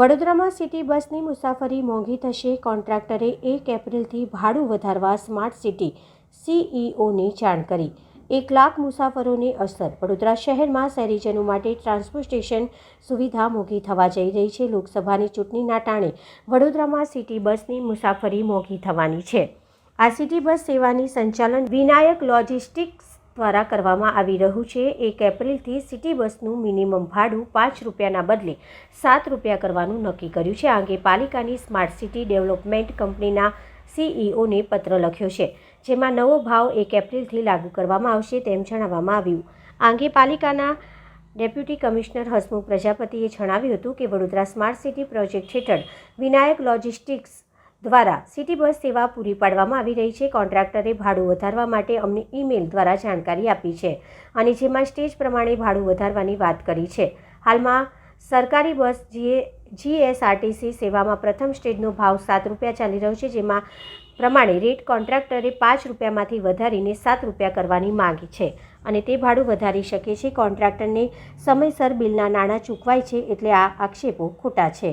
વડોદરામાં સિટી બસની મુસાફરી મોંઘી થશે. કોન્ટ્રાક્ટરે 1 એપ્રિલથી ભાડું વધારવા સ્માર્ટ સિટી સીઈઓને જાણ કરી. 1 લાખ મુસાફરોને અસર. વડોદરા શહેરમાં શહેરીજનો માટે ટ્રાન્સપોર્ટેશન સુવિધા મોંઘી થવા જઈ રહી છે. લોકસભાની ચૂંટણીના ટાણે વડોદરામાં સિટી બસની મુસાફરી મોંઘી થવાની છે. આ સિટી બસ સેવાની સંચાલન વિનાયક લોજિસ્ટિક્સ દ્વારા કરવામાં આવી રહ્યું છે. 1 એપ્રિલથી સિટી બસનું મિનિમમ ભાડું ₹5ના બદલે ₹7 કરવાનું નક્કી કર્યું છે. આ અંગે પાલિકાની સ્માર્ટ સિટી ડેવલપમેન્ટ કંપનીના સીઈઓને પત્ર લખ્યો છે, જેમાં નવો ભાવ 1 એપ્રિલથી લાગુ કરવામાં આવશે તેમ જણાવવામાં આવ્યું. આ અંગે પાલિકાના ડેપ્યુટી કમિશનર હસમુખ પ્રજાપતિએ જણાવ્યું હતું કે વડોદરા સ્માર્ટ સિટી પ્રોજેક્ટ હેઠળ વિનાયક લોજિસ્ટિક્સ દ્વારા સિટી બસ સેવા પૂરી પાડવામાં આવી રહી છે. કોન્ટ્રાક્ટરે ભાડું વધારવા માટે અમને ઈમેલ દ્વારા જાણકારી આપી છે અને જેમાં સ્ટેજ પ્રમાણે ભાડું વધારવાની વાત કરી છે. હાલમાં સરકારી બસ જીએસઆરટીસી સેવામાં પ્રથમ સ્ટેજનો ભાવ ₹7 ચાલી રહ્યો છે, જેમાં પ્રમાણે રેટ કોન્ટ્રાક્ટરે ₹5માંથી વધારીને ₹7 કરવાની માંગ છે અને તે ભાડું વધારી શકે છે. કોન્ટ્રાક્ટરને સમયસર બિલના નાણાં ચૂકવાય છે, એટલે આ આક્ષેપો ખોટા છે.